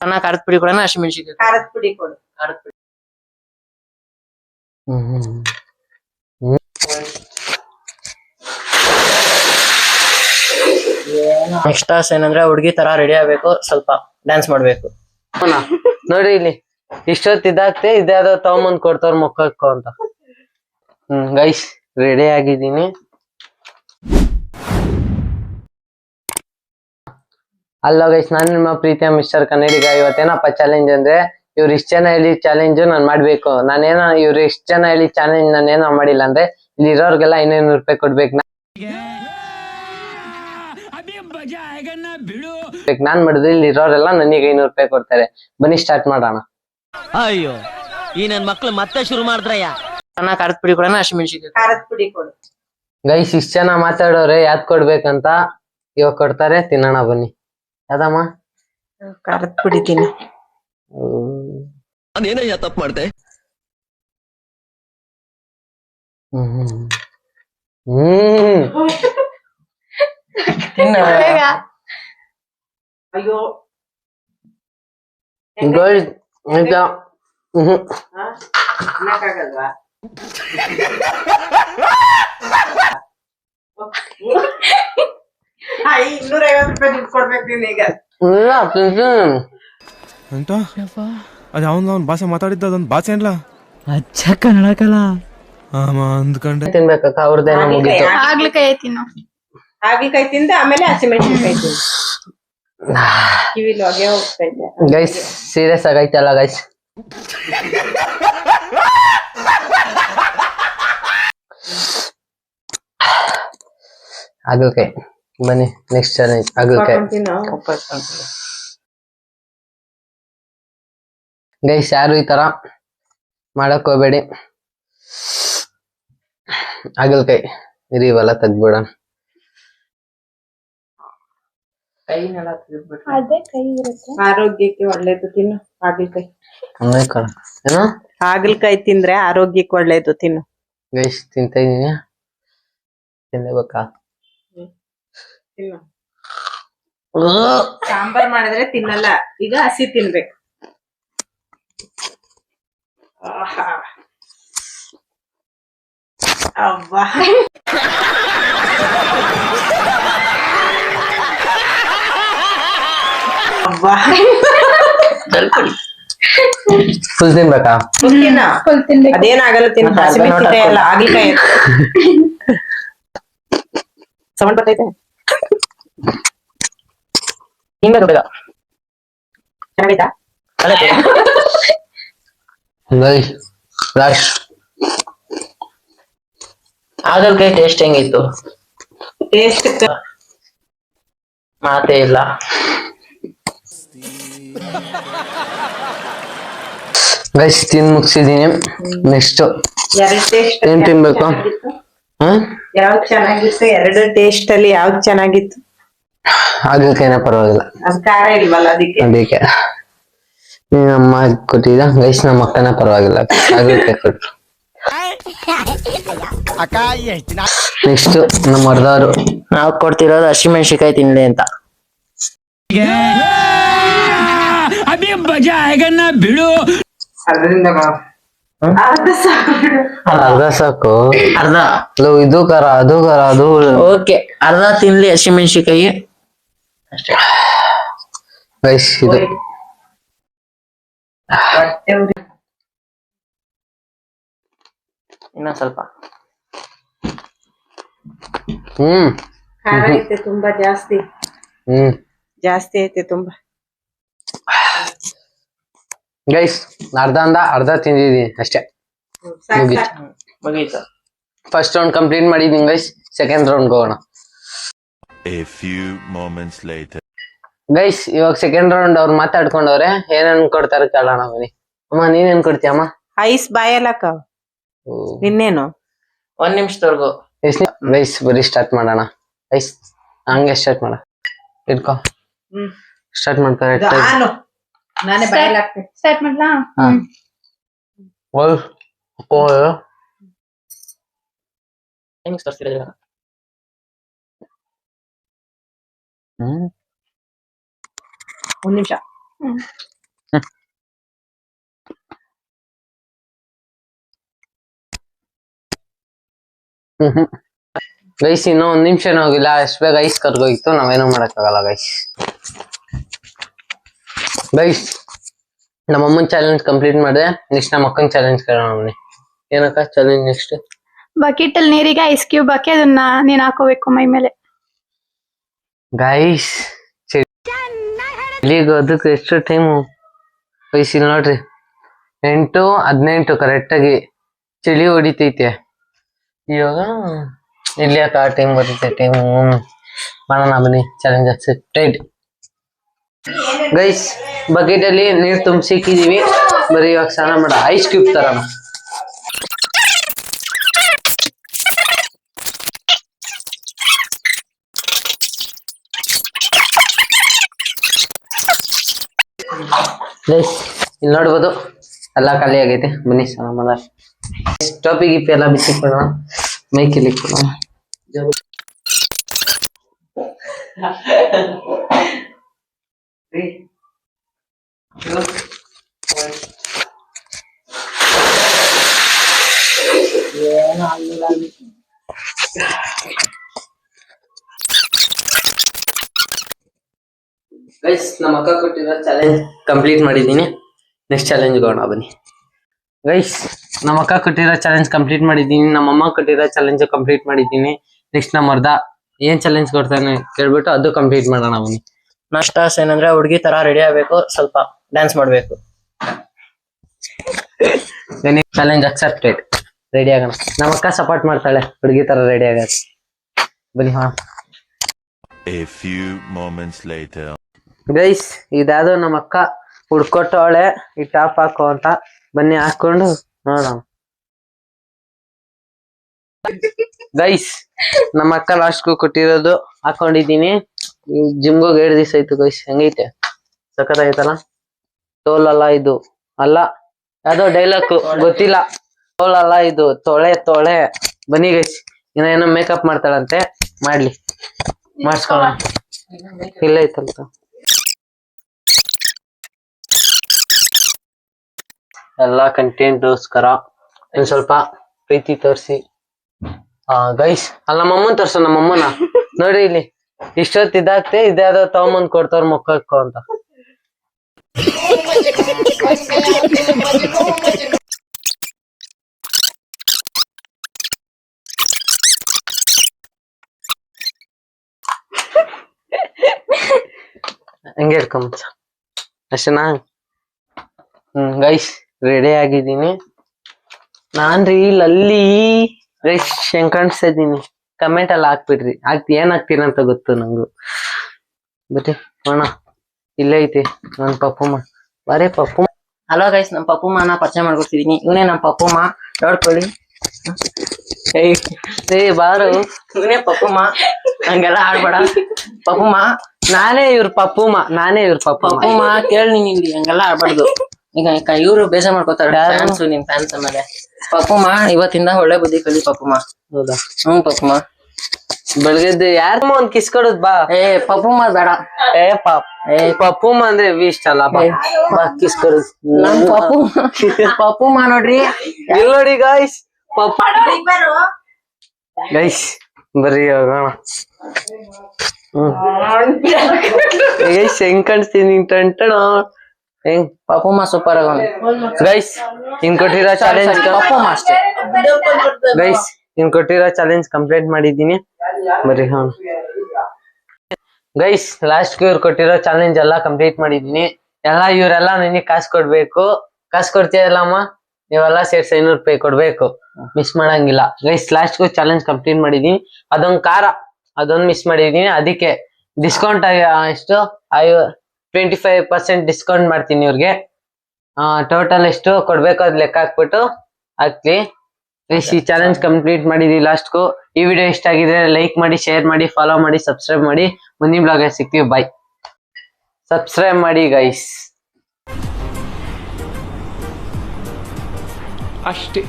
ಅಣ್ಣ ಖಾರದ ಪುಡಿ ಕೊಡೋಣ ಹಸಿಮೆಣಸಿನಕಾಯಿ ಖಾರದ ಪುಡಿ ಕೊಡು. ಖಾರದ ಪುಡಿ ನೆಕ್ಸ್ಟ್ ಟಾಸ್ ಏನಂದ್ರೆ ಹುಡುಗಿ ತರ ರೆಡಿ ಆಗ್ಬೇಕು, ಸ್ವಲ್ಪ ಡ್ಯಾನ್ಸ್ ಮಾಡ್ಬೇಕು. ನೋಡಿ ಇಲ್ಲಿ ಇಷ್ಟೊತ್ತು ಇದಾಗ್ತೆ ಇದ್ಯಾವ್ದೋ ತಗೊಂಬಂದ್ ಕೊಡ್ತಾರ ಮುಖಕ್ಕೂ ಅಂತ. ಗೈಸ್ ರೆಡಿ ಆಗಿದ್ದೀನಿ. ಅಲ್ಲ ಗೈಸ್, ನಾನು ನಿಮ್ಮ ಪ್ರೀತಿಯ ಮಿಸ್ಟರ್ ಕನ್ನಡಿಗ. ಇವತ್ತೇನಪ್ಪ ಚಾಲೆಂಜ್ ಅಂದ್ರೆ, ಇವ್ರು ಇಷ್ಟ ಜನ ಹೇಳಿ ಚಾಲೆಂಜ್ ನಾನ್ ಮಾಡ್ಬೇಕು. ಇವ್ರು ಇಷ್ಟ ಜನ ಹೇಳಿ ಚಾಲೆಂಜ್ ನಾನೇನೋ ಮಾಡಿಲ್ಲ ಅಂದ್ರೆ ಇಲ್ಲಿ ಇರೋರ್ಗೆಲ್ಲ 500 ರೂಪಾಯಿ ಕೊಡ್ಬೇಕು. ನಾನ್ ಮಾಡಿದ್ರೆ ಇಲ್ಲಿ ಇರೋರೆಲ್ಲ ನನಗೆ 500 ರೂಪಾಯಿ ಕೊಡ್ತಾರೆ. ಬನ್ನಿ ಸ್ಟಾರ್ಟ್ ಮಾಡೋಣ. ಅಯ್ಯೋ ಈ ನನ್ ಮಕ್ಳು ಮತ್ತೆ ಶುರು ಮಾಡಿದ್ರಯ್ಯ. ಅಣ್ಣ ಖಾರದ ಪುಡಿ ಕೊಡೋಣ ಹಸಿಮೆಣಸಿನಕಾಯಿ ಖಾರದ ಪುಡಿ ಕೊಡು. ಗೈಸ್ ಇಷ್ಟ ಜನ ಮಾತಾಡೋರೆ ಯಾವ್ದ್ ಕೊಡ್ಬೇಕಂತ ಇವಾಗ ಕೊಡ್ತಾರೆ, ತಿನ್ನೋಣ ಬನ್ನಿ. ಯಾವ್ದಮ್ಮ? ಖಾರದ ಪುಡಿ ತಿನ್ನು. ನಾನೇನಯ್ಯ ತಪ್ಪು ಮಾಡ್ದೆ? ಅಯ್ಯೋ ಅನ್ನಕ್ಕಾಗಲ್ವಾ? 250 ರೂಪಾಯಿ ದುಡ್ಡು ಕೊಡ್ಬೇಕು ನೀನ್ ಈಗ. ಎಂತ ಅದು ಅವ್ನ ಭಾಷೆ ಮಾತಾಡಿದ್ದ ಅದೊಂದು ಭಾಷೆ ಏನ್ಲ ಅಚ್ಚ ಕನ್ನಡಕಲ್ಲ ಅಂದ್ಕೊಂಡೆ. ತಿನ್ಬೇಕಕ್ಕ ಅವ್ರದ್ದೇನೋ ಮುಗೀತು. ಹಾಗಲಕಾಯಿ ತಿನ್ನು. ಹಾಗಲಕಾಯಿ ತಿಂದ ಆಮೇಲೆ ಹಸಿಮೆಣಸಿನಕಾಯಿ ತಿನ್ನು. ಕಿವಿಲಿ ಹೊಗೆ ಹೋಗ್ತಾ ಇದೆ. ಗೈಸ್ ಸೀರಿಯಸ್ ಆಗೈತಲ್ಲ ಗೈಸ್. ಹಾಗಲಕಾಯಿ ಬನ್ನಿ ನೆಕ್ಸ್ಟ್ ಚಾಲೆಂಜ್. ಹಾಗಲಕಾಯಿ ಗೈಸ್ ಯಾರು ಈ ತರ ಮಾಡಕ್ ಹೋಗ್ಬೇಡಿ. ಹಾಗಲಕಾಯಿ ಇರಿ ಇವೆಲ್ಲ ತೆಗ್ದ್ಬಿಡೋಣ. ಕೈನೆಲ್ಲ ತೆಗೆದ್ಬಿಟ್ರೆ ಅದೇ ಕೈ ಇರುತ್ತೆ. ಆರೋಗ್ಯಕ್ಕೆ ಒಳ್ಳೇದು ತಿನ್ನು ಹಾಗಲಕಾಯಿ. ಏನೋ ಹಾಗಲಕಾಯಿ ತಿಂದ್ರೆ ಆರೋಗ್ಯಕ್ಕೆ ಒಳ್ಳೇದು ತಿನ್ನು. ಗೈಸ್ ತಿಂತಾ ಇದೀನಿ, ತಿನ್ಲೇಬೇಕಾ? ತಿನ್ನು. ಸಾಂಬಾರ್ ಮಾಡಿದ್ರೆ ತಿನ್ನಲ್ಲ, ಈಗ ಹಸಿ ತಿನ್ಬೇಕು. ಅಬ್ಬಾ ಅಬ್ಬಾ ಫುಲ್ ತಿನ್ಬೇಕಾ? ಅದೇನಾಗಲ್ಲ ತಿನ್ನು. ಹಸಿಮೆಣಸಿನಕಾಯಿ ಅಲ್ಲ ಹಾಗಲಕಾಯಿ. ಸೌಂಡ್ ಬರ್ತೈತೆ. ಹಿಂಗ ಚೆನ್ನಾಗೈತಾ? ಗೈಸ್ ಲಾಸ್ಟ್ ಹಾಗಲಕಾಯಿ ಟೇಸ್ಟ್ ಹೆಂಗಿತ್ತು? ಟೇಸ್ಟ್ ಮಾತೇ ಇಲ್ಲ. ಗೈಸ್ ತಿನ್ ಮುಗಿಸಿದೀನಿ. ನೆಕ್ಸ್ಟ್ ಏನ್ ತಿನ್ಬೇಕು? ಯಾವ್ದು ಚೆನ್ನಾಗಿತ್ತು? ಎರಡು ಟೇಸ್ಟ್ ಅಲ್ಲಿ ಯಾವ್ದು ಚೆನ್ನಾಗಿತ್ತು? ಹಾಗಲಕಾಯಿನ ಪರವಾಗಿಲ್ಲ, ಅದು ಖಾರ ಇಲ್ವಲ್ಲ ಅದಕ್ಕೆ. ನಮ್ಮ ಕೊಟ್ಟಿದ ಗೈಸ್, ನಮ್ಮ ಅಕ್ಕನ ಪರವಾಗಿಲ್ಲ, ಹಾಗಲಕಾಯಿ ಕೊಟ್ರು. ನೆಕ್ಸ್ಟ್ ನಮ್ಮ ಹೊರದವರು ನಾವು ಕೊಡ್ತಿರೋದು ಹಸಿಮೆಣಸಿನಕಾಯಿ ತಿನ್ಲಿ ಅಂತ. ಬಿಡು ಅರ್ಧ ಸಾಕು. ಅರ್ಧ ಇದು ಖಾರ ಅದು ಖಾರ ಅದು. ಓಕೆ, ಅರ್ಧ ತಿನ್ಲಿ ಹಸಿಮೆಣಸಿನಕಾಯಿ ಅಷ್ಟೇ. ಗೈಸ್ ಇದು ಇನ್ನೊಂದ್ ಸ್ವಲ್ಪ. ಖಾರ ಐತೆ ತುಂಬಾ ಜಾಸ್ತಿ. ಜಾಸ್ತಿ ಐತೆ ತುಂಬಾ. ಗೈಸ್ ಅರ್ಧ ತಿಂದಿದೀನಿ ಅಷ್ಟೇ, ಮುಗೀತು. ಫಸ್ಟ್ ರೌಂಡ್ ಕಂಪ್ಲೀಟ್ ಮಾಡಿದೀನಿ ಗೈಸ್. ಸೆಕೆಂಡ್ ರೌಂಡ್ ಹೋಗೋಣ. A few moments later. Guys ಇವಾಗ ಸೆಕೆಂಡ್ ರೌಂಡ್ ಅವ್ರು ಮಾತಾಡ್ಕೊಂಡವ್ರೆ, ಏನೇನ್ ಕೊಡ್ತಾರೆ ಕೇಳೋಣ ಬನ್ನಿ. ಅಮ್ಮ ನೀನೇನ್ ಕೊಡ್ತೀಯಮ್ಮ? ಐಸ್ ಬಾಯಲ್ಲಕ್ಕ. ಇನ್ನೇನು 1 ನಿಮಿಷದವರೆಗೂ. ಗೈಸ್ ಬರೀ ಸ್ಟಾರ್ಟ್ ಮಾಡೋಣ. ಗೈಸ್ ಹಂಗೆ ಸ್ಟಾರ್ಟ್ ಮಾಡ, ಇಟ್ಕೋ ಸ್ಟಾರ್ಟ್ ಮಾಡ್ತಾರೆ. ನಾನೇ ಬಾಯಲ್ಲಿ ಹಾಕ್ತೀನಿ. ಸ್ಟಾರ್ಟ್ ಮಾಡ್ಲಾ? ಹೆಂಗ್ ತೋರಿಸ್ತೀರ? 1 ನಿಮಿಷ. ಗೈಸ್ ಇನ್ನೂ ಒಂದ್ ನಿಮಿಷನೂ ಹೋಗಿಲ್ಲ, ಅಷ್ಟ್ ಬೇಗ ಐಸ್ ಕರ್ಗೋಗಿತ್ತು, ನಾವೇನು ಮಾಡಕ್ಕಾಗಲ್ಲ ಗೈಸ್. ಗೈಸ್ ನಮ್ಮ ಅಮ್ಮನ್ ಚಾಲೆಂಜ್ ಕಂಪ್ಲೀಟ್ ಮಾಡಿದೆ, ನೆಕ್ಸ್ಟ್ ನಮ್ಮ ಅಕ್ಕನ್ ಚಾಲೆಂಜ್ ಕೇಳೋಣ ಬನ್ನಿ. ಏನಕ್ಕ ಚಾಲೆಂಜ್ ನೆಕ್ಸ್ಟ್? ಬಕೆಟ್ ಅಲ್ಲಿ ನೀರಿಗೆ ಐಸ್ ಕ್ಯೂಬ್ ಹಾಕಿ ಅದನ್ನ ನೀನ್ ಹಾಕೋಬೇಕು ಮೈ ಮೇಲೆ. ಗೈಸ್ ಚಳಿಗೆ ಅದಕ್ಕೆ ಎಷ್ಟು ಟೈಮು ಗೈಸ್? ಇಲ್ಲಿ ನೋಡ್ರಿ 8:19 ಕರೆಕ್ಟ್ ಆಗಿ ಚಳಿ ಹೊಡಿತೈತೆ. ಇವಾಗ ಇಲ್ಲಿ ಯಾಕೆ ಆ ಟೈಮ್ ಬರುತ್ತೆ? ಟೈಮ್ ಮಾಡೋಣ ಬನ್ನಿ, ಚಾಲೆಂಜ್ ಅಕ್ಸೆಪ್ಟೆಡ್. ಗೈಸ್ ಬಕೆಟ್ ಅಲ್ಲಿ ನೀರ್ ತುಂಬಿಸಿಕ್ಕಿದೀವಿ, ಬರೀ ಇವಾಗ ಸ್ನಾನ ಮಾಡ ಐಸ್ ಕ್ಯೂಬ್ ತರೋಣ. ಗೈಸ್ ಇಲ್ಲಿ ನೋಡ್ಬೋದು ಎಲ್ಲ ಖಾಲಿ ಆಗೈತೆ, ಬನ್ನಿ ಸ್ನಾನ ಮಾಡ. ಟೋಪಿ ಗಿಪ್ಪಿ ಎಲ್ಲ ಬಿಚ್ಚಿಕೊಳ್ಳೋಣ, ಮೈಕಿಲಿ ಕೊಡೋಣ. ಗೈಸ್ ನಮ್ಮ ಅಕ್ಕ ಕೊಟ್ಟಿರೋ ಚಾಲೆಂಜ್ ಕಂಪ್ಲೀಟ್ ಮಾಡಿದ್ದೀನಿ, ನೆಕ್ಸ್ಟ್ ಚಾಲೆಂಜ್ ಹೋಗೋಣ ಬನ್ನಿ. ಗೈಸ್ ನಮ್ಮ ಅಕ್ಕ ಕೊಟ್ಟಿರೋ ಚಾಲೆಂಜ್ ಕಂಪ್ಲೀಟ್ ಮಾಡಿದ್ದೀನಿ, ನಮ್ಮ ಅಮ್ಮ ಕೊಟ್ಟಿರೋ ಚಾಲೆಂಜ್ ಕಂಪ್ಲೀಟ್ ಮಾಡಿದ್ದೀನಿ. ನೆಕ್ಸ್ಟ್ ನಮ್ಮ ಅರ್ಧ ಏನ್ ಚಾಲೆಂಜ್ ಕೊಡ್ತಾನೆ ಕೇಳ್ಬಿಟ್ಟು ಅದು ಕಂಪ್ಲೀಟ್ ಮಾಡೋಣ ಬನ್ನಿ. ನೆಕ್ಸ್ಟ್ ಟಾಸ್ಕ್ ಏನಂದ್ರೆ ಹುಡುಗಿ ತರ ರೆಡಿ ಆಗ್ಬೇಕು, ಸ್ವಲ್ಪ ಡ್ಯಾನ್ಸ್ ಮಾಡ್ಬೇಕು. Challenge accepted. ರೆಡಿ ಆಗೋಣ, ನಮ್ಮ ಅಕ್ಕ ಸಪೋರ್ಟ್ ಮಾಡ್ತಾಳೆ ಹುಡುಗಿ ತರ ರೆಡಿ ಆಗತ್ತೆ. ಬನ್ನಿ ಹಾ. A few moments later. Guys ಇದಾದ್ರು ನಮ್ಮ ಅಕ್ಕ ಹುಡ್ಕೊಟ್ಟವಳೆ ಈ ಟಾಪ್ ಹಾಕೋ ಅಂತ, ಬನ್ನಿ ಹಾಕೊಂಡು ನೋಡೋಣ. ಗೈಸ್ ನಮ್ಮ ಅಕ್ಕ ಲಾಸ್ಟ್ಗೂ ಕೊಟ್ಟಿರೋದು ಹಾಕೊಂಡಿದ್ದೀನಿ. ಜಿಮ್ಗೋಗಿ 2 ದಿವಸ ಆಯ್ತು ಗೈಸ್. ಹೆಂಗೈತೆ? ಸಖತ್ತಾಗೈತಲ್ಲ? ತೋಲ್ ಅಲ್ಲ ಇದು, ಅಲ್ಲ ಯಾವ್ದೋ ಡೈಲಾಗ್ ಗೊತ್ತಿಲ್ಲ. ತೋಲ್ ಅಲ್ಲ ಇದು, ತೊಳೆ ತೊಳೆ. ಬನ್ನಿ ಗೈಸ್, ಏನೋ ಮೇಕಪ್ ಮಾಡ್ತಾಳಂತೆ, ಮಾಡ್ಲಿ, ಮಾಡಿಸ್ಕೊಳ್ಳೋಣ. ಇಲ್ಲ ಐತಂತ ಎಲ್ಲ ಕಂಟೆಂಟ್ಗೋಸ್ಕರ ಒಂದ್ ಸ್ವಲ್ಪ ಪ್ರೀತಿ ತೋರಿಸಿ. ಗೈಸ್ ಅಲ್ಲಿ ನಮ್ಮಮ್ಮನ್ ತೋರ್ಸ, ನಮ್ಮಮ್ಮನ ನೋಡಿ ಇಲ್ಲಿ ಇಷ್ಟೊತ್ತು ಇದಾಗ್ತೆ, ಇದ್ಯಾವ್ದೋ ತಗೊಂಬಂದ್ ಕೊಡ್ತಾರ ಮುಖಕ್ಕೋ ಅಂತ. ಹಂಗೆ ಹೇಳ್ಕೊಂಬ ಅಷ್ಟೇನಾ? ಗೈಸ್ ರೆಡಿ ಆಗಿದ್ದೀನಿ ನಾನ್ರಿ. ಅಲ್ಲಿ ಗೈಸ್ ಹೆಂಗ್ ಕಾಣಿಸ್ತಾ ಇದ್ದೀನಿ ಕಮೆಂಟ್ ಎಲ್ಲ ಹಾಕ್ಬಿಡ್ರಿ. ಏನ್ ಹಾಕ್ತೀರಂತ ಗೊತ್ತು ನಂಗು. ಬರೀ ಅಣ್ಣ ಇಲ್ಲೇ ಐತಿ ನನ್ ಪಪ್ಪಮ್ಮ, ಬರೇ ಪಪ್ಪಮ್ಮ. ಹಲೋ ಗೈಸ್, ನಮ್ ಪಪ್ಪುಮ್ಮನ ಪರಿಚಯ ಮಾಡ್ಕೊಡ್ತಿದೀನಿ. ಇವನೇ ನಮ್ ಪಪ್ಪುಮ್ಮ, ನೋಡ್ಕೊಳ್ಳಿ. ಏ ಬಾರು, ಇವನೇ ಪಪ್ಪುಮ್ಮ, ಹಂಗೆಲ್ಲ ಆಡ್ಬೇಡ. ಪಪ್ಪುಮ್ಮ ನಾನೇ ಇವ್ರ ಪಪ್ಪುಮ್ಮ, ನಾನೇ ಇವ್ರ ಪಪ್ಪುಮ್ಮ. ಪಪ್ಪುಮ್ಮ ಕೇಳಿ ನೀನ್ ಇಲ್ಲಿ ಹಂಗೆಲ್ಲ ಆಡ್ಬಾರ್ದು. ಈಗ ಇವ್ರು ಬೇಜಾರ್ ಮಾಡ್ಕೋತಾರ, ಫ್ಯಾನ್ಸ್ ನಿಮ್ ಫ್ಯಾನ್ಸ್ ಆಮೇಲೆ. ಪಪ್ಪುಮ್ಮ ಇವತ್ತಿಂದ ಒಳ್ಳೆ ಬುದ್ಧಿ ಕಲಿ ಪಪ್ಪುಮ್ಮ. ಹೌದಾ? ಪಪ್ಪುಮ್ಮ ಬೆಳಗ್ಗೆದ್ದು ಯಾರಮ್ಮ ಒಂದ್ ಕಿಸ್ ಕೊಡೋದ್ ಬಾ. ಪಪ್ಪುಮ್ಮ ಬೇಡ. ಪಪ್ಪುಮ್ಮ ಅಂದ್ರೆ ಇಷ್ಟ ಅಲ್ಲ, ಬಾ ಕಿಸ್ ಕೊಡೋದು. ನಮ್ ಪಪ್ಪುಮ್ಮ ನೋಡ್ರಿ. ಇಲ್ಲಿ ನೋಡಿ ಗಾಯ್ಸ್, ಪಪ್ಪ ಗೈಸ್ ಬರ್ರಿ ಹೋಗೋಣ. ಗೈಸ್ ಹೆಂಗ್ ಕಾಣಿಸ್ತೀನಿ ಟಂಟಣ, ಹೆಂಗ್ ಪಪ್ಪುಮ್ಮ ಸೂಪರ್ ಆಗೋಣ. ಗೈಸ್ ಇನ್ ಕೊಟ್ಟಿರೋ ಚಾಲೆಂಜ್ ಪಪ್ಪುಮ್ಮ ಅಷ್ಟೇ. ಗೈಸ್ ಇನ್ ಕೊಟ್ಟಿರೋ ಚಾಲೆಂಜ್ ಕಂಪ್ಲೀಟ್ ಮಾಡಿದ್ದೀನಿ, ಬರ್ರಿ ಹಾ. ಗೈಸ್ ಲಾಸ್ಟ್ ಇವ್ರು ಕೊಟ್ಟಿರೋ ಚಾಲೆಂಜ್ ಎಲ್ಲ ಕಂಪ್ಲೀಟ್ ಮಾಡಿದೀನಿ. ಇವರೆಲ್ಲ ನನಗೆ ಕಾಸು ಕೊಡ್ಬೇಕು. ಕಾಸು ಕೊಡ್ತೀಯಲ್ಲಮ್ಮ? ನೀವೆಲ್ಲ ಸೇರ್ಸಿ 500 ರೂಪಾಯಿ ಕೊಡ್ಬೇಕು, ಮಿಸ್ ಮಾಡಂಗಿಲ್ಲ. ಗೈಸ್ ಲಾಸ್ಟ್ಗೂ ಚಾಲೆಂಜ್ ಕಂಪ್ಲೀಟ್ ಮಾಡಿದೀನಿ. ಅದೊಂದ್ ಖಾರ, ಅದೊಂದು ಮಿಸ್ ಮಾಡಿದೀನಿ. ಅದಕ್ಕೆ ಡಿಸ್ಕೌಂಟ್ ಎಷ್ಟು 25% ಡಿಸ್ಕೌಂಟ್ ಮಾಡ್ತೀನಿ ಇವ್ರಿಗೆ. ಟೋಟಲ್ ಎಷ್ಟು ಕೊಡ್ಬೇಕು ಅದ್ ಲೆಕ್ಕ ಹಾಕ್ಬಿಟ್ಟು ಹಾಕ್ಲಿ. ಈ ಚಾಲೆಂಜ್ ಕಂಪ್ಲೀಟ್ ಮಾಡಿದೀವಿ ಲಾಸ್ಟ್ಗೂ. ಈ ವಿಡಿಯೋ ಇಷ್ಟ ಆಗಿದ್ರೆ ಲೈಕ್ ಮಾಡಿ, ಶೇರ್ ಮಾಡಿ, ಫಾಲೋ ಮಾಡಿ, ಸಬ್ಸ್ಕ್ರೈಬ್ ಮಾಡಿ. ಮುಂದಿನ ಬ್ಲಾಗ್ ಸಿಗ್ತೀವಿ. ಬಾಯ್. ಸಬ್ಸ್ಕ್ರೈಬ್ ಮಾಡಿ ಗೈಸ್. ಅಷ್ಟೇ.